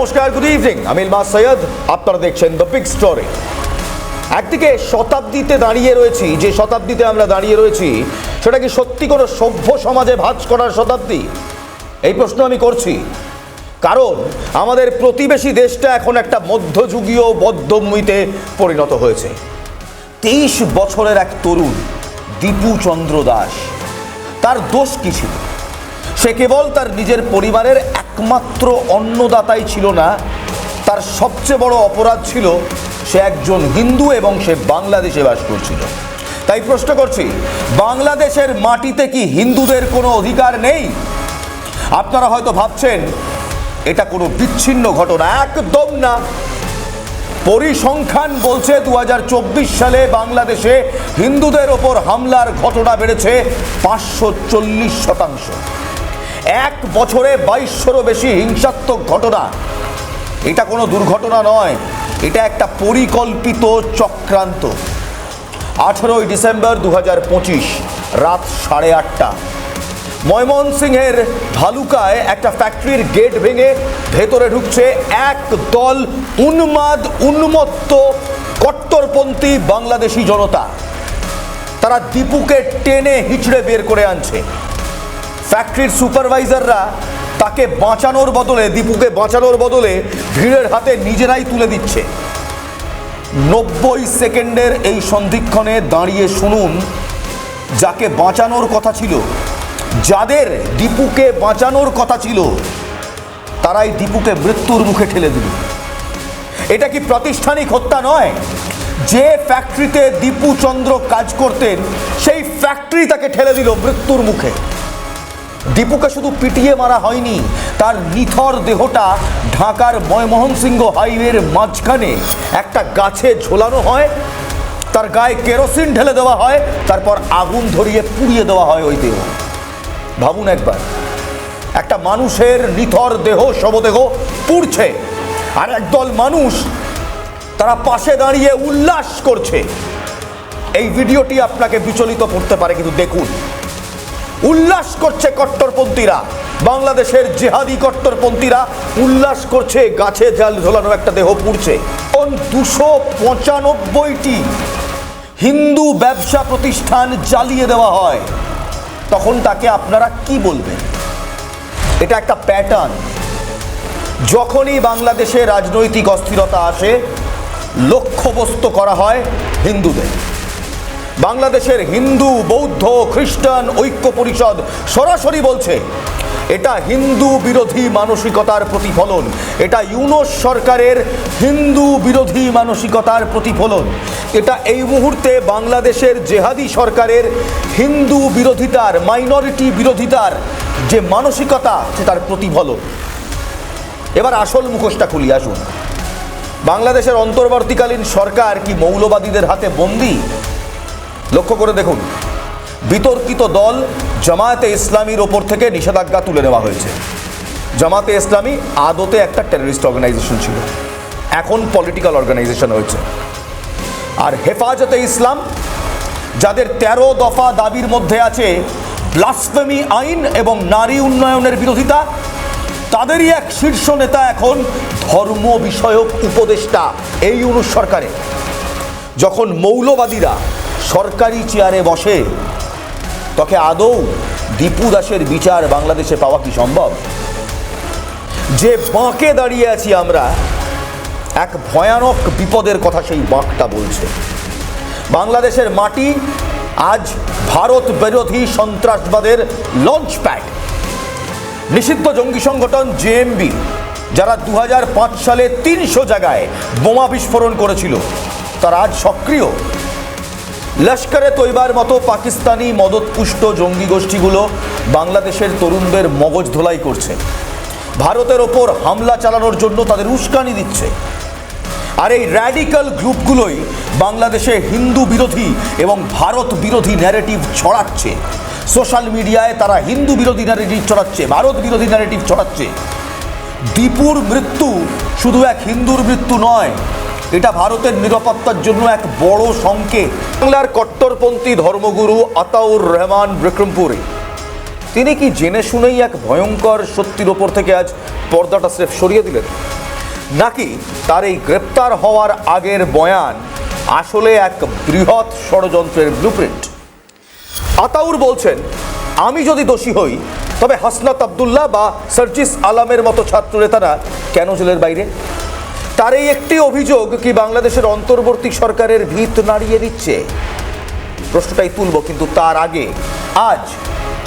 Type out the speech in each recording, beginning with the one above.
নমস্কার, good evening. আমি ইলমাস সৈয়দ, আপনারা দেখছেন দ্য বিগ স্টোরি। একদিকে শতাব্দীতে দাঁড়িয়ে রয়েছি, যে শতাব্দীতে আমরা দাঁড়িয়ে রয়েছি সেটা কি সত্যি কোনো সভ্য সমাজে ভাঁজ করার শতাব্দী? এই প্রশ্ন আমি করছি কারণ আমাদের প্রতিবেশী দেশটা এখন একটা মধ্যযুগীয় বদ্ধভূমিতে পরিণত হয়েছে। 23 বছরের এক তরুণ দীপু চন্দ্র দাস, তার দোষ কি ছিল? সে কেবল তার নিজের পরিবারের একমাত্র অন্নদাতাই ছিল না, তার সবচেয়ে বড় অপরাধ ছিল সে একজন হিন্দু এবং সে বাংলাদেশে বাস করছিল। তাই প্রশ্ন করছি, বাংলাদেশের মাটিতে কি হিন্দুদের কোনো অধিকার নেই? আপনারা হয়তো ভাবছেন এটা কোনো বিচ্ছিন্ন ঘটনা, একদম না। পরিসংখ্যান বলছে 2024 সালে বাংলাদেশে হিন্দুদের ওপর হামলার ঘটনা বেড়েছে 540%। এক বছরে 2200-রও বেশি হিংসাত্মক ঘটনা। এটা কোনো দুর্ঘটনা নয়, এটা একটা পরিকল্পিত চক্রান্ত। 18ই ডিসেম্বর 2025 রাত 8:30 ময়মনসিংহের ভালুকায় একটা ফ্যাক্টরির গেট ভেঙে ভেতরে ঢুকছে এক দল উন্মত্ত কট্টরপন্থী বাংলাদেশি জনতা। তারা দীপুকে টেনে হিচড়ে বের করে আনছে। ফ্যাক্টরির সুপারভাইজাররা তাকে বাঁচানোর বদলে, দীপুকে বাঁচানোর বদলে ভিড়ের হাতে নিজেরাই তুলে দিচ্ছে। 90 সেকেন্ডের এই সন্ধিক্ষণে দাঁড়িয়ে শুনুন, যাকে বাঁচানোর কথা ছিল, যাদের দীপুকে বাঁচানোর কথা ছিল, তারাই দীপুকে মৃত্যুর মুখে ঠেলে দিল। এটা কি প্রাতিষ্ঠানিক হত্যা নয়? যে ফ্যাক্টরিতে দীপু চন্দ্র কাজ করতেন সেই ফ্যাক্টরি তাকে ঠেলে দিল মৃত্যুর মুখে। দীপুকে শুধু পিটিয়ে মারা হয়নি, তার নিথর দেহটা ঢাকার ময়মনসিংহ হাইওয়ের মাঝখানে একটা গাছে ঝোলানো হয়, তার গায়ে কেরোসিন ঢেলে দেওয়া হয়, তারপর আগুন ধরিয়ে পুড়িয়ে দেওয়া হয় ওই দেহ। ভাবুন একবার, একটা মানুষের নিথর দেহ, শবদেহ পুড়ছে, আর একদল মানুষ তারা পাশে দাঁড়িয়ে উল্লাস করছে। এই ভিডিওটি আপনাকে বিচলিত করতে পারে, কিন্তু দেখুন, উল্লাস করছে কট্টরপন্থীরা, বাংলাদেশের জেহাদি কট্টরপন্থীরা উল্লাস করছে, গাছে জাল ঝোলানো একটা দেহ পুড়ছে। 295টি হিন্দু ব্যবসা প্রতিষ্ঠান জ্বালিয়ে দেওয়া হয়, তখন তাকে আপনারা কি বলবেন? এটা একটা প্যাটার্ন। যখনই বাংলাদেশে রাজনৈতিক অস্থিরতা আসে, লক্ষ্যবস্তু করা হয় হিন্দুদের। বাংলাদেশের হিন্দু, বৌদ্ধ, খ্রিস্টান ঐক্য পরিষদ সরাসরি বলছে এটা হিন্দু বিরোধী মানসিকতার প্রতিফলন, এটা ইউনূস সরকারের হিন্দু বিরোধী মানসিকতার প্রতিফলন, এটা এই মুহূর্তে বাংলাদেশের জেহাদি সরকারের হিন্দু বিরোধিতার, মাইনরিটি বিরোধিতার যে মানসিকতা, সেটার প্রতিফলন। এবার আসল মুখোশটা খুলি, আসুন। বাংলাদেশের অন্তর্বর্তীকালীন সরকার কি মৌলবাদীদের হাতে বন্দী? লক্ষ্য করে দেখুন, বিতর্কিত দল জামায়াতে ইসলামীর ওপর থেকে নিষেধাজ্ঞা তুলে নেওয়া হয়েছে। জামায়াতে ইসলামী আদতে একটা টেররিস্ট অর্গানাইজেশন ছিল, এখন পলিটিক্যাল অর্গানাইজেশন হয়েছে। আর হেফাজতে ইসলাম, যাদের 13 দফা দাবির মধ্যে আছে ব্লাসফেমি আইন এবং নারী উন্নয়নের বিরোধিতা, তাদেরই এক শীর্ষ নেতা এখন ধর্ম বিষয়ক উপদেষ্টা এই ইউনূস সরকারে। যখন মৌলবাদীরা সরকারি চেয়ারে বসে, তখন আদৌ দীপু দাসের বিচার বাংলাদেশে পাওয়া কি সম্ভব? যে বাঁকে দাঁড়িয়ে আছি আমরা, এক ভয়ানক বিপদের কথা সেই বাঁকটা বলছে। বাংলাদেশের মাটি আজ ভারত বিরোধী সন্ত্রাসবাদের লঞ্চ প্যাড। নিষিদ্ধ জঙ্গি সংগঠন জেএমবি, যারা 2005 সালে 300 জায়গায় বোমা বিস্ফোরণ করেছিল, তারা আজ সক্রিয়। লস্করে তৈবার মতো পাকিস্তানি মদতপুষ্ট জঙ্গি গোষ্ঠীগুলো বাংলাদেশের তরুণদের মগজ ধোলাই করছে, ভারতের ওপর হামলা চালানোর জন্য তাদের উস্কানি দিচ্ছে। আর এই র্যাডিক্যাল গ্রুপগুলোই বাংলাদেশে হিন্দু বিরোধী এবং ভারত বিরোধী ন্যারেটিভ ছড়াচ্ছে। সোশ্যাল মিডিয়ায় তারা হিন্দু বিরোধী ন্যারেটিভ ছড়াচ্ছে, ভারত বিরোধী ন্যারেটিভ ছড়াচ্ছে। দীপুর মৃত্যু শুধু এক হিন্দুর মৃত্যু নয়, এটা ভারতের নিরাপত্তার জন্য এক বড় সংকেত। বাংলার কট্টরপন্থী ধর্মগুরু আতাউর রহমান বিক্রমপুরী, তিনি কি জেনে শুনেই এক ভয়ঙ্কর সত্যির ওপর থেকে আজ পর্দাটা স্রেফ সরিয়ে দিলেন? নাকি তার এই গ্রেপ্তার হওয়ার আগের বয়ান আসলে এক বৃহৎ ষড়যন্ত্রের ব্লুপ্রিন্ট? আতাউর বলছেন, আমি যদি দোষী হই তবে হাসনাত আবদুল্লাহ বা সার্জিস আলমের মতো ছাত্র নেতারা কেন জেলের বাইরে? তার এই একটি অভিযোগ কি বাংলাদেশের অন্তর্বর্তী সরকারের ভিত নাড়িয়ে দিচ্ছে? প্রশ্নটাই তুলব, কিন্তু তার আগে আজ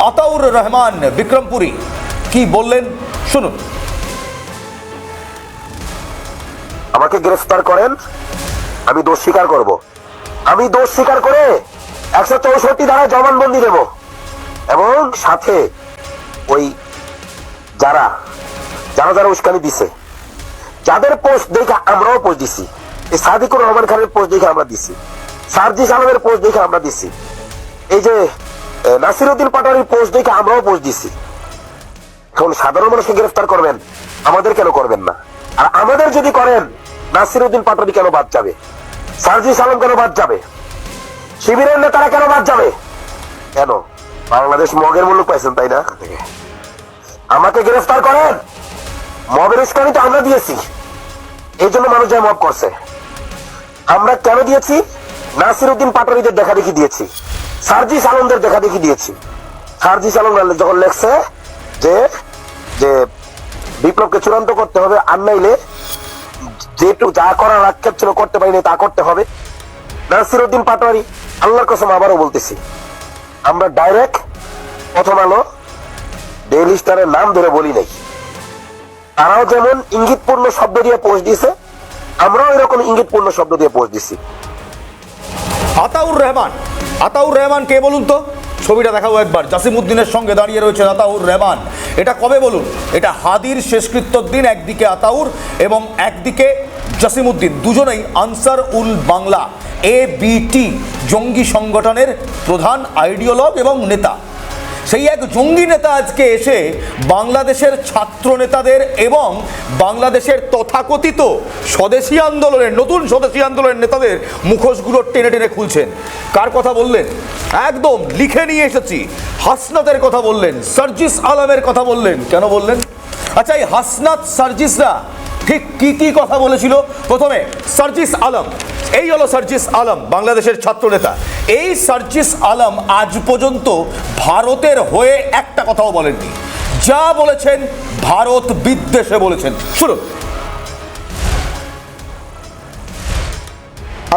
আতাউর রহমান বিক্রমপুরী কি বললেন শুনুন। আমাকে গ্রেফতার করেন, আমি দোষ স্বীকার করব। আমি দোষ স্বীকার করে 164 ধারায় জবানবন্দি দেব, এবং সাথে ওই যারা যারা যারা উস্কানি দিছে, যাদের পোস্ট দেখে আমরাও পোস্ট দিছি, এই সাদিকুর রহমান খানের পোস্ট দেখে আমরা দিছি, সার্জিস আলমের পোস্ট দেখে আমরা দিছি, এই যে নাসিরউদ্দিন পাটোয়ারির পোস্ট দেখে আমরাও পোস্ট দিছি। এখন সাধারণ মানুষকে গ্রেফতার করবেন, আমাদের কেন করবেন না? আর আমাদের যদি করেন, নাসিরউদ্দিন পাটোয়ারি কেন বাদ যাবে? সার্জিস আলম কেন বাদ যাবে? শিবিরের নেতারা কেন বাদ যাবে? কেন? বাংলাদেশ মগের মূল্য পাইছেন, তাই না? আমাকে গ্রেফতার করেন, মবের উস্কানি তো আমরা দিয়েছি, এই জন্য মানুষ যা মব করছে। আমরা কেন দিয়েছি? নাসিরউদ্দিন পাটোয়ারিদের দেখা দেখি দিয়েছি, সার্জিস আলমদের দেখা দেখি দিয়েছি। সার্জিস আলম যখন লেখছে যে যে বিপ্লবকে চূড়ান্ত করতে হবে, আর নাইলে যেটুকু যা করার আক্ষেপ ছিল করতে পারিনি তা করতে হবে। নাসিরউদ্দিন পাটোয়ারি, আল্লাহর কসম আবারও বলতেছি, আমরা ডাইরেক্ট প্রথম আলো, ডেইলি স্টারের নাম ধরে বলি নাই। তারাও যেমন ইঙ্গিতপূর্ণ শব্দ দিয়ে পোস্ট দিছে, আমরাও এরকম ইঙ্গিতপূর্ণ শব্দ দিয়ে পোস্ট দিছি। আতাউর রহমান কে বলুন তো? ছবিটা দেখাবো একবার। জাসিমউদ্দিনের সঙ্গে দাঁড়িয়ে রয়েছে আতাউর রহমান। এটা কবে বলুন? এটা হাদির শেষকৃত্যর দিন। একদিকে আতাউর এবং একদিকে জাসিমউদ্দিন, দুজনেই আনসার উল বাংলা ABT জঙ্গি সংগঠনের প্রধান আইডিওলগ এবং নেতা। সেই এক জঙ্গি নেতা আজকে এসে বাংলাদেশের ছাত্র নেতাদের এবং বাংলাদেশের তথাকথিত স্বদেশী আন্দোলনের, নতুন স্বদেশী আন্দোলনের নেতাদের মুখোশগুলো টেনে টেনে খুলছেন। কার কথা বললেন? একদম লিখে নিয়ে এসেছি। হাসনাতের কথা বললেন, সার্জিস আলমের কথা বললেন। কেন বললেন? আচ্ছা, এই হাসনাত সার্জিসরা ঠিক কি কি কথা বলেছিল? প্রথমে সার্জিস আলম, এই হলো সার্জিস আলম, বাংলাদেশের ছাত্র নেতা। এই সার্জিস আলম আজ পর্যন্ত ভারতের হয়ে একটা কথাও বলেননি। যা বলেছেন ভারত বিদ্বেষে বলেছেন। শুনুন।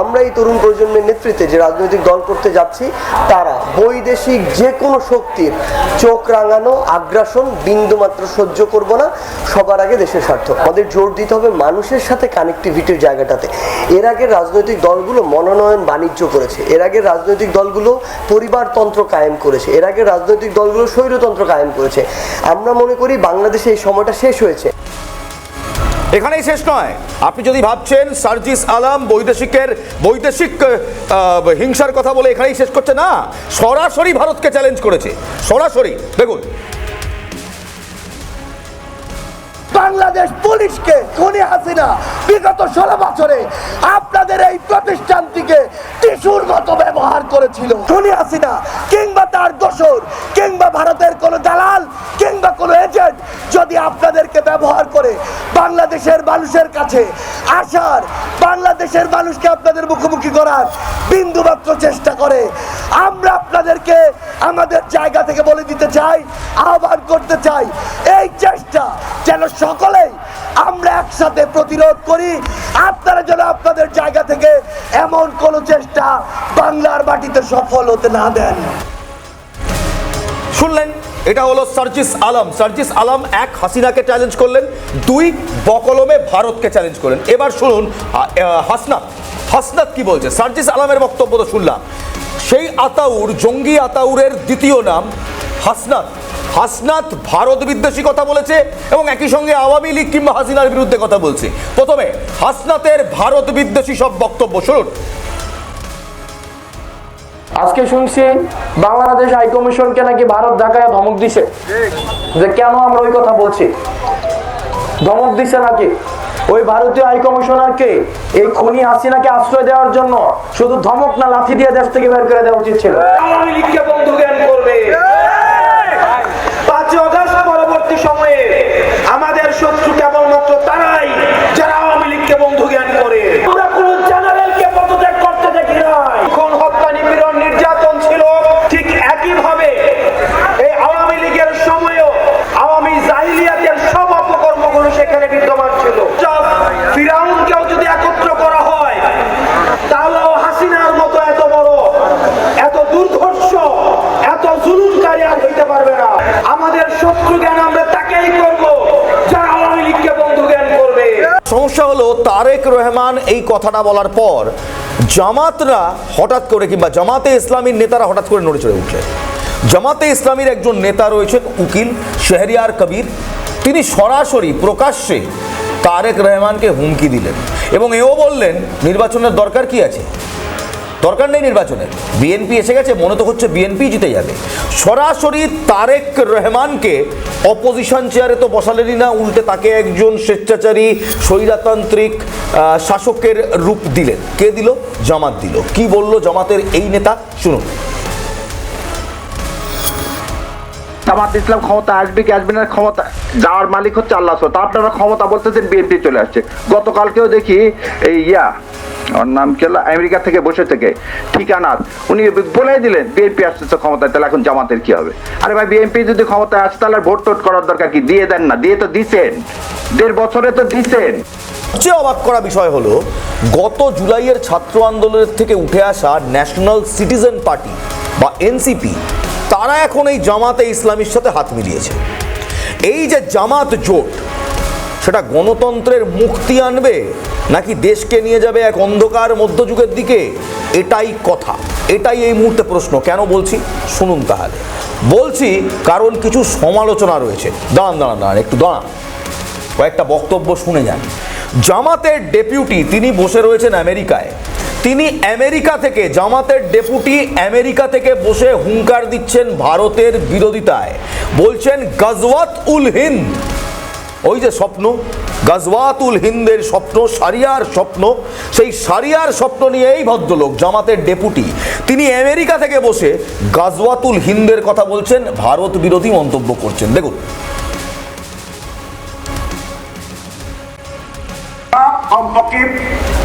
আমরা এই তরুণ প্রজন্মের নেতৃত্বে যে রাজনৈতিক দল করতে যাচ্ছি, তারা বৈদেশিক যে কোনো শক্তির চোখ রাঙানো আগ্রাসন বিন্দুমাত্র সহ্য করব না। সবার আগে দেশের স্বার্থ। আমাদের জোর দিতে হবে মানুষের সাথে কানেক্টিভিটির জায়গাটাতে। এর আগে রাজনৈতিক দলগুলো মনোনয়ন বাণিজ্য করেছে, এর আগে রাজনৈতিক দলগুলো পরিবারতন্ত্র কায়েম করেছে, এর আগে রাজনৈতিক দলগুলো স্বৈরতন্ত্র কায়েম করেছে। আমরা মনে করি বাংলাদেশে এই সময়টা শেষ হয়েছে। এখানেই শেষ নয়। আপনি যদি ভাবছেন সার্জিস আলম বৈদেশিক হিংসার কথা বলে এখানেই শেষ করছে, না, সরাসরি ভারতকে চ্যালেঞ্জ করেছে। সরাসরি দেখুন। বাংলাদেশ পুলিশকে খুনি হাসিনা বিগত 16 বছরে আপনাদের এই প্রতিষ্ঠানটিকে টিস্যুর মতো ব্যবহার করেছিল। খুনি হাসিনা কিংবা তার দোসর কিংবা ভারতের কোনো দালাল কিংবা কোনো এজেন্ট যদি আপনাদেরকে ব্যবহার করে বাংলাদেশের মানুষের কাছে আসার, বাংলাদেশের মানুষকে আপনাদের মুখোমুখি করার বিন্দুমাত্র চেষ্টা করে, আমরা আপনাদেরকে আমাদের জায়গা থেকে বলে দিতে চাই, আহ্বান করতে চাই, এই চেষ্টা যেন সকলেই আমরা একসাথে প্রতিরোধ করি। আপনারা যেন আপনাদের জায়গা থেকে এমন কোন চেষ্টা বাংলার মাটিতে সফল হতে না দেন। শুনলেন, এটা হলো সার্জিস আলম। সার্জিস আলম এক, হাসিনাকে চ্যালেঞ্জ করলেন, দুই, বকলমে ভারতকে চ্যালেঞ্জ করলেন। এবার শুনুন হাসনাত কি বলছে। সার্জিস আলমের বক্তব্য তো শুনলাম। সেই আতাউর, জঙ্গি আতাউরের দ্বিতীয় নাম হাসনাত। হাসনাত ভারত বিদ্বেষী কথা বলেছে এবং একই সঙ্গে আওয়ামী লীগ কিংবা হাসিনার বিরুদ্ধে কথা বলছে। প্রথমে হাসনাতের ভারত বিদ্বেষী সব বক্তব্য শুনুন। আজকে শুনছি বাংলাদেশ হাই কমিশনকে নাকি ভারত ঢাকায় ধমক দিছে, যে কেন আমরা ওই কথা বলছি। ধমক দিছে নাকি ওই ভারতীয় হাই কমিশনারকে এই খুনি হাসিনাকে আশ্রয় দেওয়ার জন্য শুধু ধমক না, লাঠি দিয়ে দেশ থেকে বের করে দেওয়া উচিত ছিল। আওয়ামী লীগকে বন্ধু জ্ঞান করবে। 5 আগস্ট পরবর্তী সময়ে আমাদের শত্রু কেবলমাত্র তারাই যারা তারেক রহমান এই কথাটা বলার পর জামাতরা হঠাৎ করে, কিংবা জামাতে ইসলামীর নেতারা হঠাৎ করে নড়ে চড়ে উঠলেন। জামাতে ইসলামীর একজন নেতা রয়েছেন উকিল শেহরিয়ার কবির, তিনি সরাসরি প্রকাশ্যে তারেক রহমানকে হুমকি দিলেন এবং এও বললেন নির্বাচনের দরকার কি আছে, দরকার নেই নির্বাচনের, বিএনপি এসে গেছে, মনে তো হচ্ছে বিএনপি জিতে যাবে। সরাসরি তারেক রহমানকে অপোজিশন চেয়ারে তো বসালেনই না, উল্টে তাকে একজন স্বেচ্ছাচারী স্বৈরতান্ত্রিক শাসকের রূপ দিলেন। কে দিল? জামাত দিল। কি বলল জামাতের এই নেতা, শুনুন। জামাত ইসলাম ক্ষমতা আসবে কি আসবে না, ক্ষমতা যাওয়ার মালিক হচ্ছে আল্লাহ। তো আপনারা ক্ষমতা বলতেছেন বিএনপি চলে আসছে। গতকালকেও দেখি এই ওর নাম কি হলো, আমেরিকা থেকে বসে থেকে ঠিকানা উনি বলে দিলেন বিএনপি আসছে ক্ষমতায়, তাহলে এখন জামাতের কি হবে? আরে ভাই, বিএনপি যদি ক্ষমতায় আসে তাহলে ভোট টোট করার দরকার কি? দিয়ে দেন না, দিয়ে তো দিছেন, 1.5 বছরে তো দিছেন। সবচেয়ে অবাক করা বিষয় হলো গত জুলাইয়ের ছাত্র আন্দোলনের থেকে উঠে আসা ন্যাশনাল সিটিজেন পার্টি বা এনসিপি, তারা এখন এই জামাতে ইসলামীর সাথে হাত মিলিয়েছে। এই যে জামাত জোট, সেটা গণতন্ত্রের মুক্তি আনবে নাকি দেশকে নিয়ে যাবে এক অন্ধকার মধ্যযুগের দিকে? এটাই কথা, এটাই এই মুহূর্তে প্রশ্ন। কেন বলছি শুনুন তাহলে। বলছি কারণ কিছু সমালোচনা রয়েছে। দাঁড়ান একটু দাঁড়ান, কয়েকটা বক্তব্য শুনে যান। জামাতের ডেপুটি তিনি বসে রয়েছেন আমেরিকায়, তিনি আমেরিকা থেকে, জামাতের ডেপুটি আমেরিকা থেকে বসে হুঙ্কার দিচ্ছেন ভারতের বিরোধিতায়, বলছেন গাজওয়াত উল হিন্দ, ওই যে স্বপ্ন গাজওয়াতুল হিন্দের স্বপ্ন, সারিয়ার স্বপ্ন, সেই সারিয়ার স্বপ্ন নিয়ে এই ভদ্রলোক জামাতের ডেপুটি তিনি আমেরিকা থেকে বসে গাজওয়াতুল হিন্দের কথা বলছেন, ভারত বিরোধী মন্তব্য করছেন। দেখুন। কমপক্ষে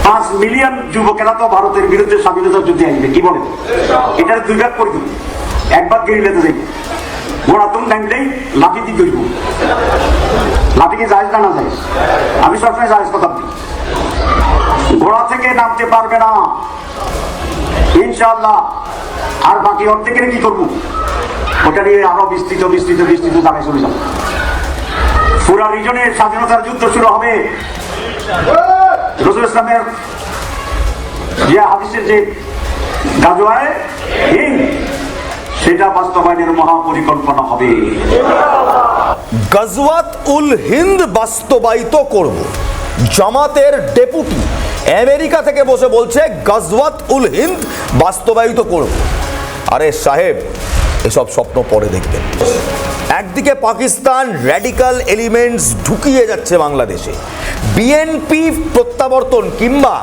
5 মিলিয়ন যুবকেরা তো ভারতের বিরুদ্ধে স্বাধীনতা যুদ্ধে আসবে, কি বলে? এটার 2 ভাগ করে দিন। একবার গেরিলাতে যাই, গোড়াতুম ডাইলেই লাঠি দিয়ে করব। লাঠি কি জায়েজ না যায়? আমি সবসময় জায়েজ কথা বলি। ঘোড়া থেকে নামতে পারবে না ইনশাআল্লাহ। আর বাকি অর্ধেকের কি করবো? ওটা নিয়ে আরো বিস্তৃত জায়গায় চলে যাবো। পুরা রিজনে স্বাধীনতার যুদ্ধ শুরু হবে। রাসূল ইসলামের যে হাদিসের যে গাজওয়ায়ে হিন্দ, সেটা বাস্তবায়নের মহাপরিকল্পনা হবে। গাজওয়াত উল হিন্দ বাস্তবায়িত করব, জামাতের ডেপুটি আমেরিকা থেকে বসে বলছে গাজওয়াত উল হিন্দ বাস্তবায়িত করব। আরে সাহেব, এসব স্বপ্ন পরে দেখবেন। একদিকে পাকিস্তান র্যাডিক্যাল এলিমেন্টস ঢুকিয়ে যাচ্ছে বাংলাদেশে, বিএনপি প্রত্যাবর্তন কিংবা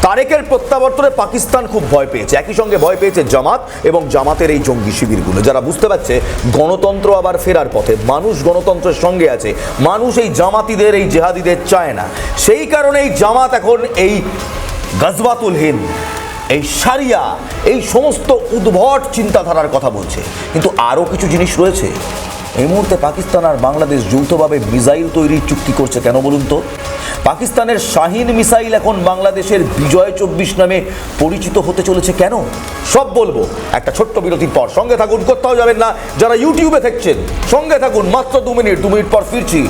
তারেকের প্রত্যাবর্তনে পাকিস্তান খুব ভয় পেয়েছে, একই সঙ্গে ভয় পেয়েছে জামাত এবং জামাতের এই জঙ্গি শিবিরগুলো, যারা বুঝতে পারছে গণতন্ত্র আবার ফেরার পথে, মানুষ গণতন্ত্রের সঙ্গে আছে, মানুষ এই জামাতিদের এই জেহাদিদের চায় না। সেই কারণেই জামাত এখন এই গাজওয়াতুল হিন্দ, এই সারিয়া, এই সমস্ত উদ্ভট চিন্তাধারার কথা বলছে। কিন্তু আরও কিছু জিনিস রয়েছে। এই মুহূর্তে পাকিস্তান আর বাংলাদেশ যৌথভাবে মিসাইল তৈরির চুক্তি করছে। কেন বলুন তো? পাকিস্তানের শাহিন মিসাইল এখন বাংলাদেশের বিজয় 24 নামে পরিচিত হতে চলেছে। কেন? সব বলবো একটা ছোট্ট বিরতির পর। সঙ্গে থাকুন, কোথাও যাবেন না। যারা ইউটিউবে দেখছেন সঙ্গে থাকুন, মাত্র 2 মিনিট পর ফিরছি।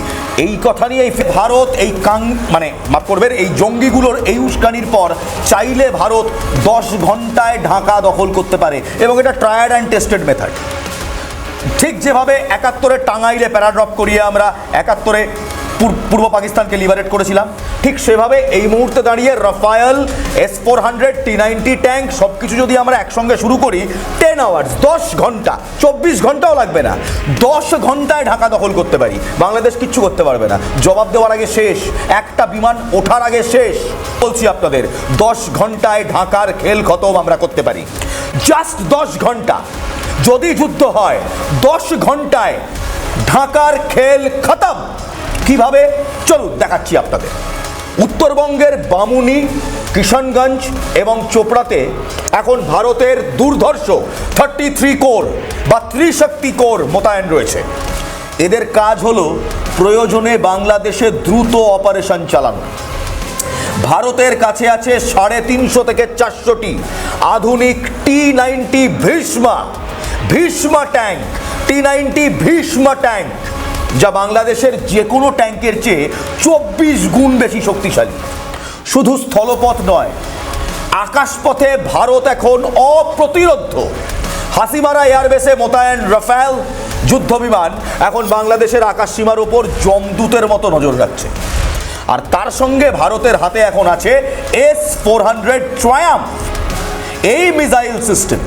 এই কথা নিয়ে ভারত এই মাফ করবেন, এই জঙ্গিগুলোর এই উস্কানির পর চাইলে ভারত 10 ঘন্টায় ঢাকা দখল করতে পারে, এবং এটা ট্রায়াড অ্যান্ড টেস্টেড মেথড। ঠিক যেভাবে 71-এ টাঙ্গাইলে প্যারাড্রপ করিয়ে আমরা 71-এ পূর্ব পাকিস্তানকে লিবারেট করেছিলাম, ঠিক সেভাবে এই মুহূর্তে দাঁড়িয়ে রাফায়েল, S-400, T-90 ট্যাঙ্ক সব কিছু যদি আমরা একসঙ্গে শুরু করি, 10 আওয়ার্স, 10 ঘন্টা, 24 ঘন্টাও লাগবে না, 10 ঘন্টায় ঢাকা দখল করতে পারি। বাংলাদেশ কিচ্ছু করতে পারবে না। জবাব দেওয়ার আগে শেষ, একটা বিমান ওঠার আগে শেষ। বলছি আপনাদের, 10 ঘন্টায় ঢাকার খেল খতম আমরা করতে পারি। জাস্ট 10 ঘন্টা। যদি যুদ্ধ হয় 10 ঘন্টায় ঢাকার খেল খতম। কিভাবে? চলুন দেখাচ্ছি আপনাদের। উত্তরবঙ্গের বামুনি, কিষানগঞ্জ এবং চোপড়াতে এখন ভারতের দুর্ধর্ষ 33 কোর বা ত্রিশক্তি কোর মোতায়েন রয়েছে। এদের কাজ হলো প্রয়োজনে বাংলাদেশে দ্রুত অপারেশন চালানো। ভারতের কাছে আছে 350 থেকে 400টি আধুনিক T-90 Bhishma tank, T-90 Bhishma tank, যা বাংলাদেশের যে কোনো ট্যাঙ্কের চেয়ে 24 গুণ বেশি শক্তিশালী। শুধু স্থলপথ নয়, আকাশপথে ভারত এখন অপ্রতিরোধ্য। হাসিমারা এয়ারবেসে মোতায়েন রাফায়েল যুদ্ধ বিমান এখন বাংলাদেশের আকাশ সীমার উপর যমদূতের মতো নজর রাখছে। আর তার সঙ্গে ভারতের হাতে এখন আছে S-400 ট্রায়াম্ফ। এই missile system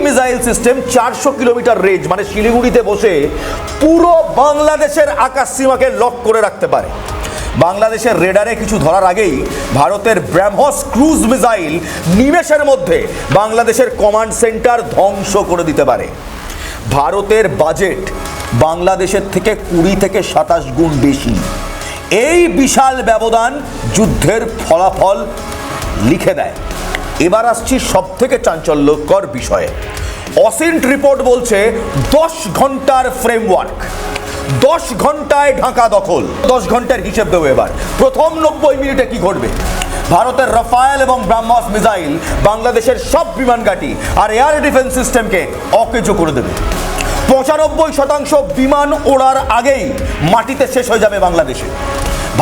missile system 400 kilometre range, মানে শিলিগুড়িতে বসে পুরো বাংলাদেশের আকাশ সীমাকে লক করে রাখতে পারে। বাংলাদেশের রেডারে কিছু ধরার আগেই ভারতের ব্রাহ্মস ক্রুজ মিসাইল নিমেষের মধ্যে বাংলাদেশের কমান্ড সেন্টার ধ্বংস করে দিতে পারে। ভারতের বাজেট বাংলাদেশের থেকে 20 থেকে 27 গুণ বেশি। এই বিশাল ব্যবধান যুদ্ধের ফলাফল লিখে দেয়। এবার আসছি সব থেকে চাঞ্চল্যকর বিষয়ে। অসিন্ট রিপোর্ট বলছে 10 ঘন্টার ফ্রেমওয়ার্ক, 10 ঘন্টায় ঢাকা দখল। 10 ঘন্টার হিসেব দেবো এবার। প্রথম 90 মিনিটে কি ঘটবে? ভারতের রাফায়েল এবং ব্রাহ্মস মিসাইল বাংলাদেশের সব বিমান ঘাঁটি আর এয়ার ডিফেন্স সিস্টেমকে অকেজো করে দেবে। 95% বিমান ওড়ার আগেই মাটিতে শেষ হয়ে যাবে বাংলাদেশে।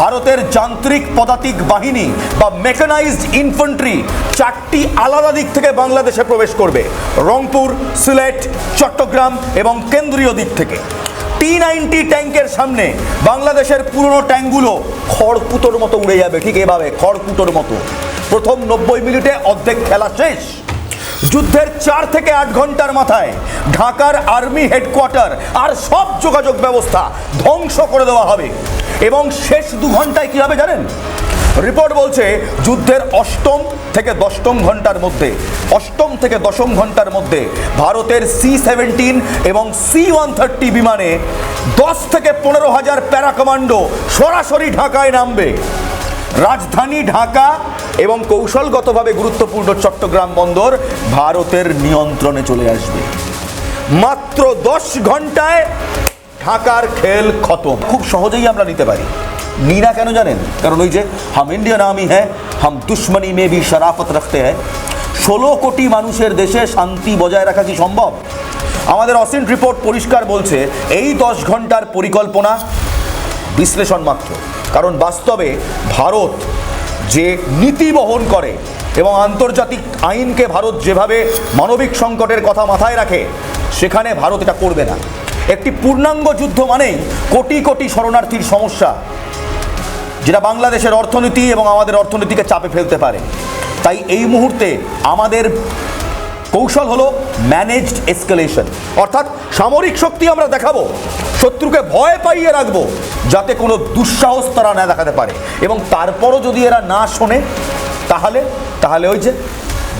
ভারতের যান্ত্রিক পদাতিক বাহিনী বা মেকানাইজড ইনফ্যান্ট্রি 4টি আলাদা দিক থেকে বাংলাদেশে প্রবেশ করবে, রংপুর, সিলেট, চট্টগ্রাম এবং কেন্দ্রীয় দিক থেকে। T-90 ট্যাঙ্কের সামনে বাংলাদেশের পুরনো ট্যাঙ্কগুলো খড়কুটোর মতো উড়ে যাবে, ঠিক এভাবে খড়কুটোর মতো। প্রথম 90 মিনিটে অর্ধেক খেলা শেষ। যুদ্ধের 4 থেকে 8 ঘন্টার মাথায় ঢাকার আর্মি হেডকোয়ার্টার আর সব যোগাযোগ ব্যবস্থা ধ্বংস করে দেওয়া হবে। এবং শেষ 2 ঘন্টায় কি হবে জানেন? রিপোর্ট বলছে যুদ্ধের 8ম থেকে 10ম ঘন্টার মধ্যে ভারতের C-17 এবং C-130 বিমানে 10 থেকে 15,000 প্যারা কমান্ডো সরাসরি ঢাকায় নামবে। রাজধানী ঢাকা এবং কৌশলগতভাবে গুরুত্বপূর্ণ চট্টগ্রাম বন্দর ভারতের নিয়ন্ত্রণে চলে আসবে। মাত্র 10 ঘন্টায় ঢাকার খেল খতম। খুব সহজেই আমরা নিতে পারি। নীরা কেন জানেন? কারণ ওই যে হাম ইন্ডিয়ান আর্মি হ্যাঁ, হাম দুশ্মনী মে ভি শরাফত রাখতে হ্যাঁ। 16 কোটি মানুষের দেশে শান্তি বজায় রাখা কি সম্ভব? আমাদের অসিন্ট রিপোর্ট পরিষ্কার বলছে এই 10 ঘন্টার পরিকল্পনা বিশ্লেষণ মাত্র। কারণ বাস্তবে ভারত যে নীতি বহন করে এবং আন্তর্জাতিক আইনকে ভারত যেভাবে মানবিক সংকটের কথা মাথায় রাখে, সেখানে ভারত এটা করবে না। একটি পূর্ণাঙ্গ যুদ্ধ মানেই কোটি কোটি শরণার্থীর সমস্যা, যেটা বাংলাদেশের অর্থনীতি এবং আমাদের অর্থনীতিকে চাপে ফেলতে পারে। তাই এই মুহূর্তে আমাদের কৌশল হলো ম্যানেজড এসকেলেশন, অর্থাৎ সামরিক শক্তি আমরা দেখাবো, শত্রুকে ভয় পাইয়ে রাখবো, যাতে কোনো দুঃসাহস তারা না দেখাতে পারে। এবং তারপরও যদি এরা না শোনে তাহলে ওই যে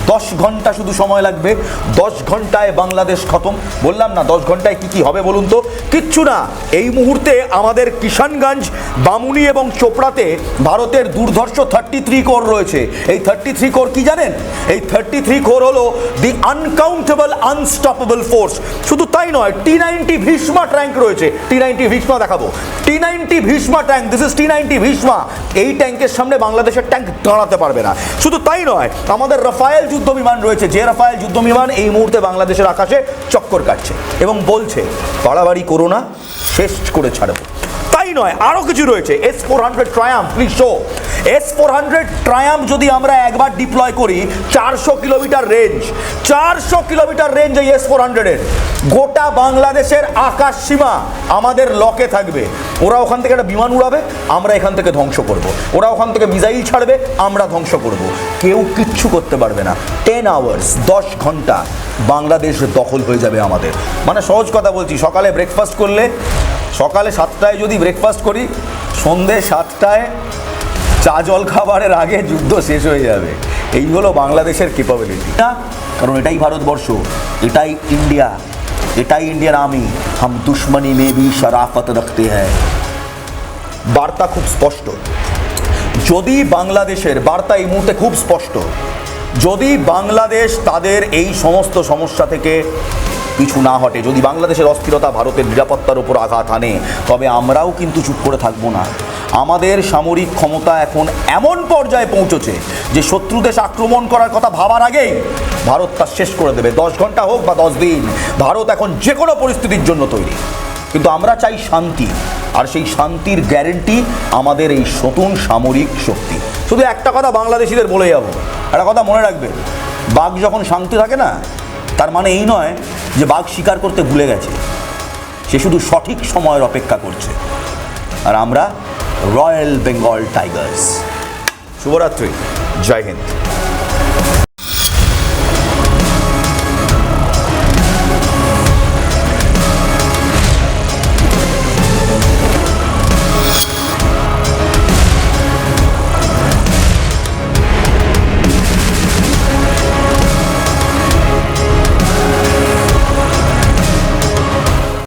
10 ঘন্টা শুধু সময় লাগবে। 10 ঘন্টায় বাংলাদেশ খতম। বললাম না 10 ঘন্টায় কি হবে বলুন তো? কিচ্ছু না। এই মুহূর্তে আমাদের কিষানগঞ্জ, বামুনি এবং চোপড়াতে ভারতের দুর্ধর্ষ 33 কোর রয়েছে। এই 33 কোর কি জানেন? এই 33 কোর হলো দি আনকাউন্টেবল আনস্টপেবল ফোর্স। শুধু তাই নয়, T-90 ভীষ্মা ট্যাঙ্ক রয়েছে। T-90 ভীষ্মা দেখাবো। T-90 Bhishma tank, this is T-90 Bhishma. এই ট্যাঙ্কের সামনে বাংলাদেশের ট্যাঙ্ক দাঁড়াতে পারবে না। শুধু তাই নয়, আমাদের রাফায়েল যুদ্ধ বিমান রয়েছে, যে রাফায়েল যুদ্ধ বিমান এই মুহূর্তে বাংলাদেশের আকাশে চক্কর কাটছে এবং বলছে বাড়াবাড়ি করো না, শেষ করে ছাড়বো। তাই নয়, আরো কিছু রয়েছে। S-400 Triumf, please show. S-400 Triumf যদি আমরা একবার ডিপ্লয় করি, 400 কিলোমিটার রেঞ্জ, 400 কিলোমিটার রেঞ্জ এই S-400 এর। গোটা বাংলাদেশের আকাশ সীমা আমাদের লকে থাকবে। ওরা ওখান থেকে একটা বিমান উড়াবে, আমরা এখান থেকে ধ্বংস করব। ওরা ওখান থেকে মিসাইল ছাড়বে, আমরা ধ্বংস করব। কেউ কিচ্ছু করতে পারবে না। 10 আওয়ার্স, 10 ঘন্টা বাংলাদেশ দখল হয়ে যাবে আমাদের। মানে সহজ কথা বলছি, সকালে ব্রেকফাস্ট করলে, সকালে 7টায় যদি ব্রেকফাস্ট করি, সন্ধে 7টায় চা জল খাবারের আগে যুদ্ধ শেষ হয়ে যাবে। এই হলো বাংলাদেশের ক্যাপাবিলিটি না, কারণ এটাই ভারতবর্ষ, এটাই ইন্ডিয়া, এটাই ইন্ডিয়ান আর্মি। হাম দুশ্মনী মে ভি শরাফত রাখতে হ্যায়। বার্তা খুব স্পষ্ট। যদি বাংলাদেশের বার্তা এই মুহূর্তে খুব স্পষ্ট, যদি বাংলাদেশ তাদের এই সমস্ত সমস্যা থেকে পিছু না হটে, যদি বাংলাদেশের অস্থিরতা ভারতের নিরাপত্তার উপর আঘাত আনে, তবে আমরাও কিন্তু চুপ করে থাকবো না। আমাদের সামরিক ক্ষমতা এখন এমন পর্যায়ে পৌঁছেছে যে শত্রু দেশ আক্রমণ করার কথা ভাবার আগেই ভারত তা শেষ করে দেবে। 10 ঘন্টা হোক বা 10 দিন, ভারত এখন যে কোনো পরিস্থিতির জন্য তৈরি। কিন্তু আমরা চাই শান্তি। আর সেই শান্তির গ্যারেন্টি আমাদের এই নতুন সামরিক শক্তি। শুধু একটা কথা বাংলাদেশিদের বলে যাব, একটা কথা মনে রাখবে, বাঘ যখন শান্তি থাকে না, তার মানে এই নয় যে বাঘ শিকার করতে ভুলে গেছে, সে শুধু সঠিক সময়ের অপেক্ষা করছে। আর আমরা রয়্যাল বেঙ্গল টাইগার্স। শুভরাত্রি, জয় হিন্দ।